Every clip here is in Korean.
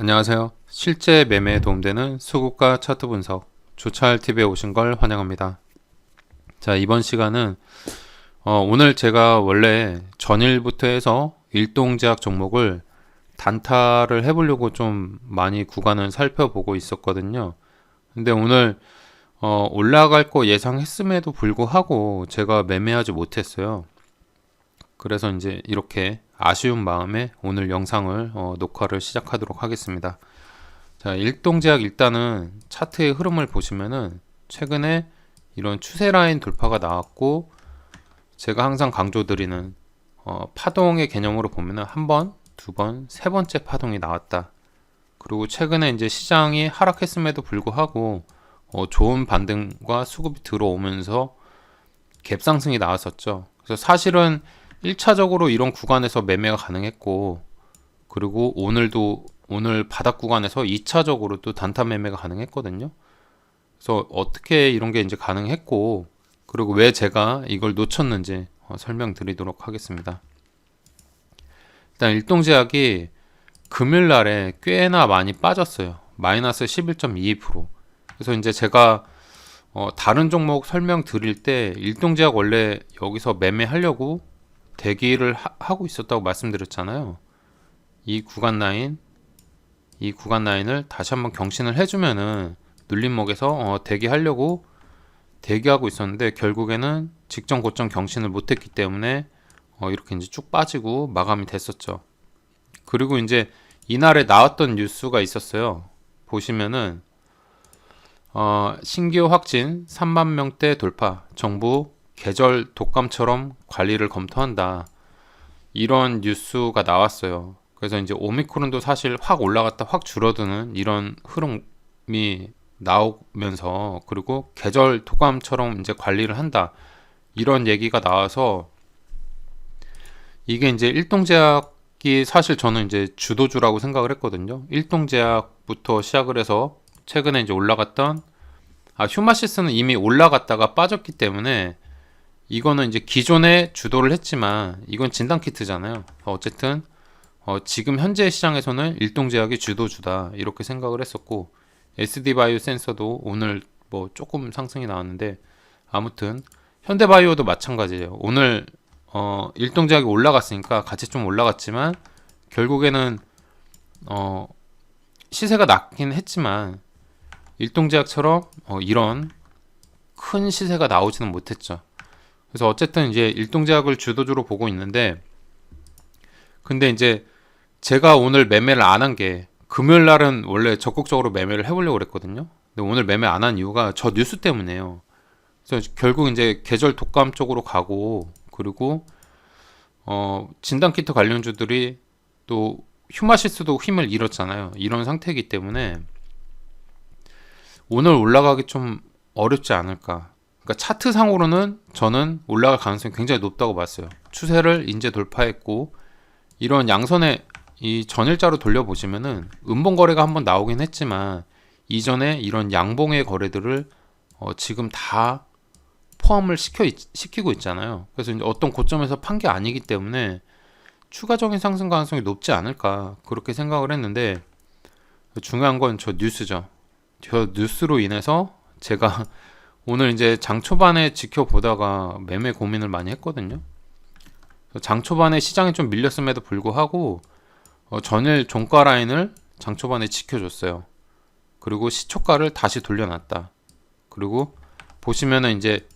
안녕하세요. 실제 매매에 도움되는 수급과 차트 분석 조찰TV에 오신 걸 환영합니다. 자, 이번 시간은 오늘 제가 원래 전일부터 해서 일동제약 종목을 단타를 해보려고 좀 많이 구간을 살펴보고 있었거든요. 근데 오늘 올라갈 거 예상했음에도 불구하고 제가 매매하지 못했어요. 그래서 이제 이렇게 아쉬운 마음에 오늘 영상을 녹화를 시작하도록 하겠습니다. 자, 일동제약 일단은 차트의 흐름을 보시면은 최근에 이런 추세 라인 돌파가 나왔고, 제가 항상 강조드리는 파동의 개념으로 보면은 한 번, 두 번, 세 번째 파동이 나왔다. 그리고 최근에 이제 시장이 하락했음에도 불구하고 좋은 반등과 수급이 들어오면서 갭 상승이 나왔었죠. 그래서 사실은 1차적으로 이런 구간에서 매매가 가능했고, 그리고 오늘 바닥 구간에서 2차적으로 또 단타 매매가 가능했거든요. 그래서 어떻게 이런 게 이제 가능했고, 그리고 왜 제가 이걸 놓쳤는지 설명드리도록 하겠습니다. 일단 일동제약이 금요일 날에 꽤나 많이 빠졌어요. 마이너스 11.22%. 그래서 이제 제가 다른 종목 설명드릴 때 일동제약 원래 여기서 매매하려고 대기를 하고 있었다고 말씀드렸잖아요. 이 구간 라인을 다시 한번 경신을 해주면은 눌림목에서 대기하려고 대기하고 있었는데, 결국에는 직전 고점 경신을 못했기 때문에 이렇게 이제 쭉 빠지고 마감이 됐었죠. 그리고 이제 이날에 나왔던 뉴스가 있었어요. 보시면은 신규 확진 3만 명대 돌파, 정부 계절 독감처럼 관리를 검토한다, 이런 뉴스가 나왔어요. 그래서 이제 오미크론도 사실 확 올라갔다 확 줄어드는 이런 흐름이 나오면서, 그리고 계절 독감처럼 이제 관리를 한다, 이런 얘기가 나와서 이게 이제 일동제약이 사실 저는 이제 주도주라고 생각을 했거든요. 일동제약부터 시작을 해서 최근에 이제 올라갔던 휴마시스는 이미 올라갔다가 빠졌기 때문에 이거는 이제 기존에 주도를 했지만 이건 진단키트잖아요. 어쨌든 지금 현재 시장에서는 일동제약이 주도주다, 이렇게 생각을 했었고, SD바이오 센서도 오늘 뭐 조금 상승이 나왔는데, 아무튼 현대바이오도 마찬가지예요. 오늘 일동제약이 올라갔으니까 같이 좀 올라갔지만 결국에는 시세가 낮긴 했지만 일동제약처럼 이런 큰 시세가 나오지는 못했죠. 그래서 어쨌든 이제 일동제약을 주도주로 보고 있는데, 근데 이제 제가 오늘 매매를 안 한 게, 금요일 날은 원래 적극적으로 매매를 해보려고 그랬거든요. 근데 오늘 매매 안 한 이유가 저 뉴스 때문이에요. 그래서 결국 이제 계절 독감 쪽으로 가고, 그리고 진단키트 관련주들이 또 휴마시스도 힘을 잃었잖아요. 이런 상태이기 때문에 오늘 올라가기 좀 어렵지 않을까. 그러니까 차트상으로는 저는 올라갈 가능성이 굉장히 높다고 봤어요. 추세를 이제 돌파했고, 이런 양선의 이 전일자로 돌려보시면은 음봉 거래가 한번 나오긴 했지만 이전에 이런 양봉의 거래들을 지금 다 포함을 시키고 있잖아요. 그래서 이제 어떤 고점에서 판 게 아니기 때문에 추가적인 상승 가능성이 높지 않을까, 그렇게 생각을 했는데, 중요한 건 저 뉴스죠. 저 뉴스로 인해서 제가 오늘 이제 장 초반에 지켜보다가 매매 고민을 많이 했거든요. 장 초반에 시장이 좀 밀렸음에도 불구하고 전일 종가 라인을 장 초반에 지켜줬어요. 그리고 시초가를 다시 돌려놨다. 그리고 보시면은 이제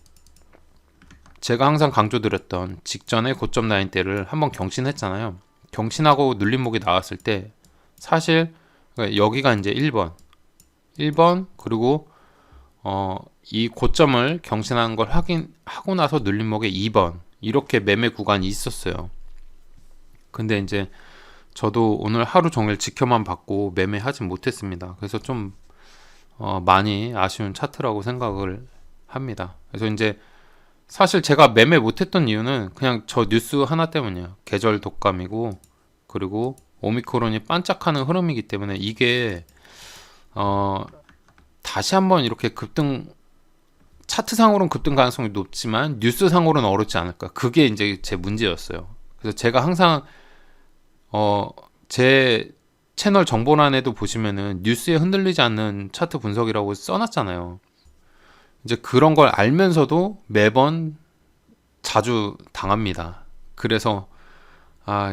제가 항상 강조드렸던 직전에 고점 라인대를 한번 경신했잖아요. 경신하고 눌림목이 나왔을 때 사실 여기가 이제 1번 그리고 이 고점을 경신한 걸 확인하고 나서 눌림목에 2번, 이렇게 매매 구간이 있었어요. 근데 이제 저도 오늘 하루 종일 지켜만 받고 매매하지 못했습니다. 그래서 좀 많이 아쉬운 차트라고 생각을 합니다. 그래서 이제 사실 제가 매매 못했던 이유는 그냥 저 뉴스 하나 때문이에요. 계절 독감이고, 그리고 오미크론이 반짝하는 흐름이기 때문에 이게 다시 한번 이렇게 차트상으로는 급등 가능성이 높지만 뉴스상으로는 어렵지 않을까, 그게 이제 제 문제였어요. 그래서 제가 항상 제 채널 정보란에도 보시면은 뉴스에 흔들리지 않는 차트 분석이라고 써놨잖아요. 이제 그런 걸 알면서도 매번 자주 당합니다. 그래서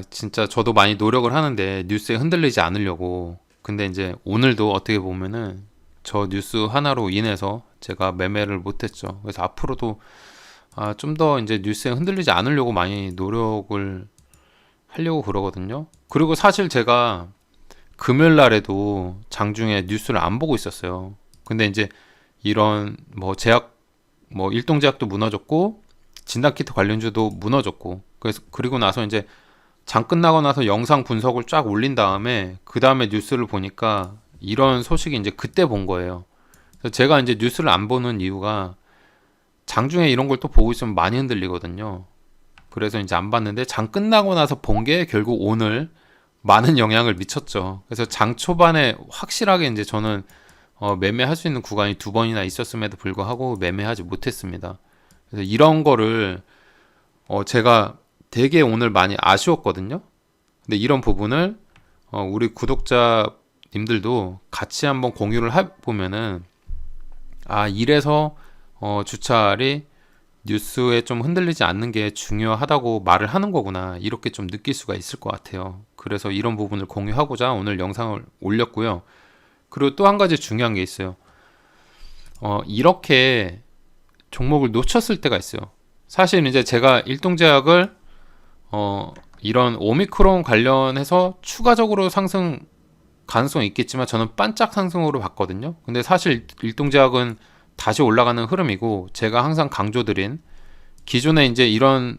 진짜 저도 많이 노력을 하는데 뉴스에 흔들리지 않으려고. 근데 이제 오늘도 어떻게 보면은 저 뉴스 하나로 인해서 제가 매매를 못했죠. 그래서 앞으로도 좀 더 이제 뉴스에 흔들리지 않으려고 많이 노력을 하려고 그러거든요. 그리고 사실 제가 금요일 날에도 장중에 뉴스를 안 보고 있었어요. 근데 이제 이런 뭐 제약, 뭐 일동제약도 무너졌고 진단키트 관련주도 무너졌고, 그래서 그리고 나서 이제 장 끝나고 나서 영상 분석을 쫙 올린 다음에 그 다음에 뉴스를 보니까 이런 소식이 이제 그때 본 거예요. 그래서 제가 이제 뉴스를 안 보는 이유가 장중에 이런 걸 또 보고 있으면 많이 흔들리거든요. 그래서 이제 안 봤는데 장 끝나고 나서 본 게 결국 오늘 많은 영향을 미쳤죠. 그래서 장 초반에 확실하게 이제 저는 매매할 수 있는 구간이 두 번이나 있었음에도 불구하고 매매하지 못했습니다. 그래서 이런 거를 제가 되게 오늘 많이 아쉬웠거든요. 근데 이런 부분을 우리 구독자님들도 같이 한번 공유를 해보면은 이래서 주찰이 뉴스에 좀 흔들리지 않는 게 중요하다고 말을 하는 거구나, 이렇게 좀 느낄 수가 있을 것 같아요. 그래서 이런 부분을 공유하고자 오늘 영상을 올렸고요. 그리고 또 한 가지 중요한 게 있어요. 이렇게 종목을 놓쳤을 때가 있어요. 사실 이제 제가 일동제약을 이런 오미크론 관련해서 추가적으로 상승 가능성이 있겠지만 저는 반짝 상승으로 봤거든요. 근데 사실 일동제약은 다시 올라가는 흐름이고, 제가 항상 강조드린 기존에 이제 이런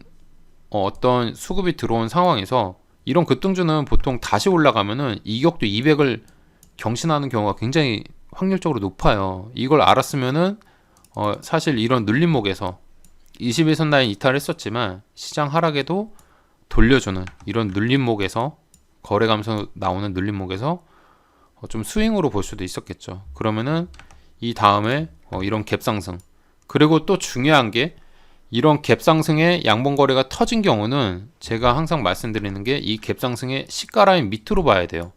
어떤 수급이 들어온 상황에서 이런 급등주는 보통 다시 올라가면은 이격도 200을 경신하는 경우가 굉장히 확률적으로 높아요. 이걸 알았으면은 사실 이런 눌림목에서 21선 라인 이탈했었지만 시장 하락에도 돌려주는 이런 눌림목에서, 거래 감소 나오는 눌림목에서 좀 스윙으로 볼 수도 있었겠죠. 그러면은 이 다음에 이런 갭 상승, 그리고 또 중요한 게 이런 갭 상승에 양봉 거래가 터진 경우는 제가 항상 말씀드리는 게 이 갭 상승의 시가 라인 밑으로 봐야 돼요.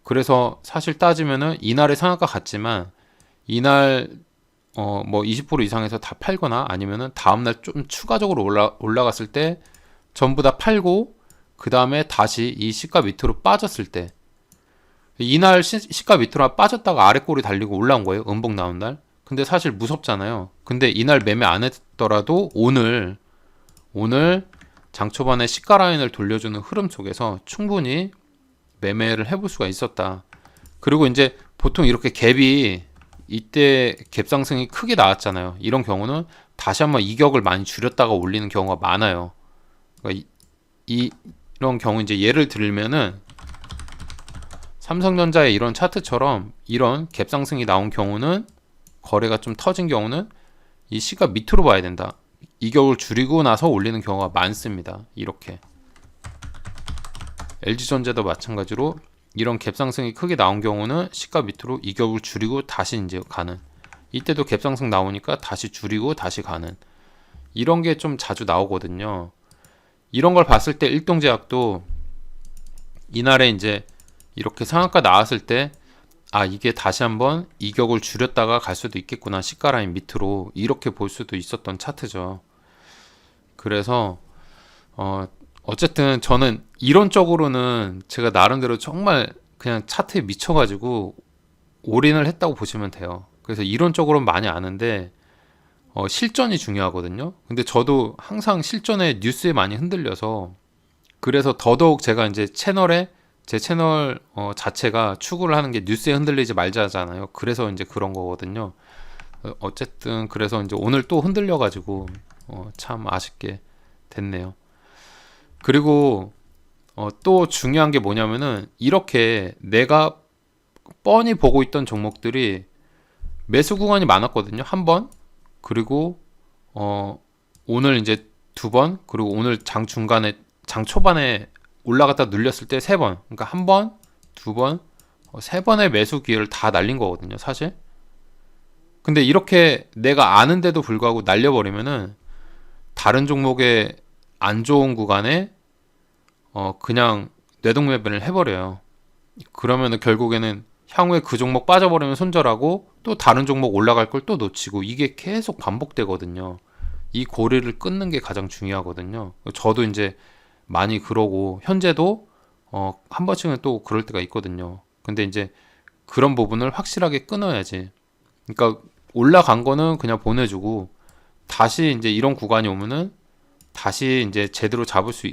그래서 사실 따지면은 이날의 상한가 같지만 이날 뭐 20% 이상에서 다 팔거나 아니면은 다음날 좀 추가적으로 올라갔을 때 전부 다 팔고 그 다음에 다시 이 시가 밑으로 빠졌을 때, 이날 시가 밑으로 빠졌다가 아래 꼬리 달리고 올라온 거예요. 음봉 나온 날. 근데 사실 무섭잖아요. 근데 이날 매매 안 했더라도 오늘 장 초반에 시가 라인을 돌려주는 흐름 속에서 충분히 매매를 해볼 수가 있었다. 그리고 이제 보통 이렇게 갭이 이때 갭 상승이 크게 나왔잖아요. 이런 경우는 다시 한번 이격을 많이 줄였다가 올리는 경우가 많아요. 그러니까 이런 경우 이제 예를 들면은 삼성전자의 이런 차트처럼 이런 갭 상승이 나온 경우는, 거래가 좀 터진 경우는 이 시가 밑으로 봐야 된다. 이격을 줄이고 나서 올리는 경우가 많습니다. 이렇게 LG전자도 마찬가지로 이런 갭 상승이 크게 나온 경우는 시가 밑으로 이격을 줄이고 다시 이제 가는, 이때도 갭 상승 나오니까 다시 줄이고 다시 가는, 이런 게 좀 자주 나오거든요. 이런 걸 봤을 때 일동제약도 이날에 이제 이렇게 상한가 나왔을 때 이게 다시 한번 이격을 줄였다가 갈 수도 있겠구나, 시가 라인 밑으로, 이렇게 볼 수도 있었던 차트죠. 그래서 어쨌든 저는 이론적으로는 제가 나름대로 정말 그냥 차트에 미쳐가지고 올인을 했다고 보시면 돼요. 그래서 이론적으로는 많이 아는데 실전이 중요하거든요. 근데 저도 항상 실전에 뉴스에 많이 흔들려서, 그래서 더더욱 제가 이제 제 채널 자체가 추구를 하는 게 뉴스에 흔들리지 말자잖아요. 그래서 이제 그런 거거든요. 어쨌든 그래서 이제 오늘 또 흔들려가지고 참 아쉽게 됐네요. 그리고 또 중요한 게 뭐냐면은 이렇게 내가 뻔히 보고 있던 종목들이 매수 구간이 많았거든요. 한 번, 그리고 오늘 이제 두 번, 그리고 오늘 장 중간에, 장 초반에 올라갔다 눌렸을 때 세 번, 그러니까 한 번, 두 번, 세 번의 매수 기회를 다 날린 거거든요, 사실. 근데 이렇게 내가 아는데도 불구하고 날려버리면은 다른 종목의 안 좋은 구간에 그냥 뇌동매매를 해버려요. 그러면은 결국에는 향후에 그 종목 빠져버리면 손절하고 또 다른 종목 올라갈 걸 또 놓치고 이게 계속 반복되거든요. 이 고리를 끊는 게 가장 중요하거든요. 저도 이제 많이 그러고 현재도 한 번씩은 또 그럴 때가 있거든요. 근데 이제 그런 부분을 확실하게 끊어야지. 그러니까 올라간 거는 그냥 보내주고 다시 이제 이런 구간이 오면은 다시 이제 제대로 잡을 수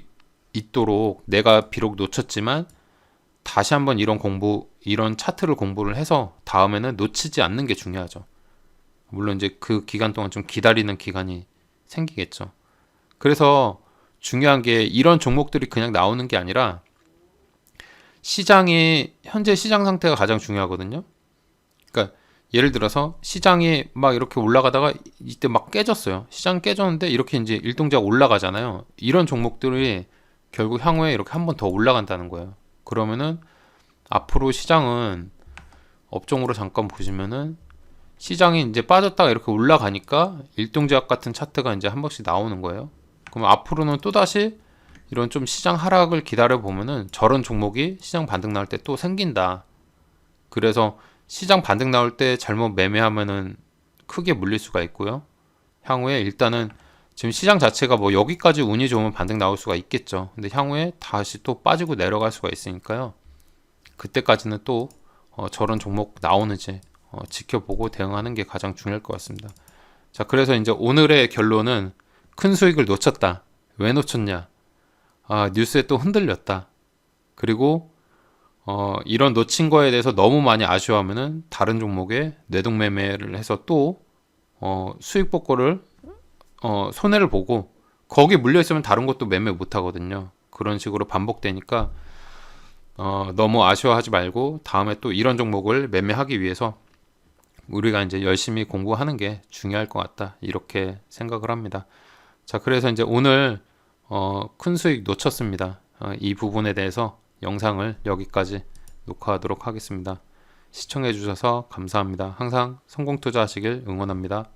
있도록 내가 비록 놓쳤지만 다시 한번 이런 차트를 공부를 해서 다음에는 놓치지 않는 게 중요하죠. 물론 이제 그 기간 동안 좀 기다리는 기간이 생기겠죠. 그래서 중요한 게 이런 종목들이 그냥 나오는 게 아니라 시장이 현재 시장 상태가 가장 중요하거든요. 그러니까 예를 들어서 시장이 막 이렇게 올라가다가 이때 막 깨졌어요. 시장 깨졌는데 이렇게 이제 일동작 올라가잖아요. 이런 종목들이 결국 향후에 이렇게 한 번 더 올라간다는 거예요. 그러면은 앞으로 시장은 업종으로 잠깐 보시면은 시장이 이제 빠졌다가 이렇게 올라가니까 일동작 같은 차트가 이제 한 번씩 나오는 거예요. 그럼 앞으로는 또다시 이런 좀 시장 하락을 기다려 보면은 저런 종목이 시장 반등 나올 때 또 생긴다. 그래서 시장 반등 나올 때 잘못 매매하면은 크게 물릴 수가 있고요. 향후에 일단은 지금 시장 자체가 뭐 여기까지 운이 좋으면 반등 나올 수가 있겠죠. 근데 향후에 다시 또 빠지고 내려갈 수가 있으니까요. 그때까지는 또 저런 종목 나오는지 지켜보고 대응하는 게 가장 중요할 것 같습니다. 자, 그래서 이제 오늘의 결론은 큰 수익을 놓쳤다. 왜 놓쳤냐? 아, 뉴스에 또 흔들렸다. 그리고 이런 놓친 거에 대해서 너무 많이 아쉬워하면은 다른 종목에 뇌동매매를 해서 또 수익 복구를 손해를 보고 거기 물려 있으면 다른 것도 매매 못 하거든요. 그런 식으로 반복되니까 너무 아쉬워하지 말고 다음에 또 이런 종목을 매매하기 위해서 우리가 이제 열심히 공부하는 게 중요할 것 같다. 이렇게 생각을 합니다. 자, 그래서 이제 오늘 큰 수익 놓쳤습니다. 이 부분에 대해서 영상을 여기까지 녹화하도록 하겠습니다. 시청해 주셔서 감사합니다. 항상 성공 투자하시길 응원합니다.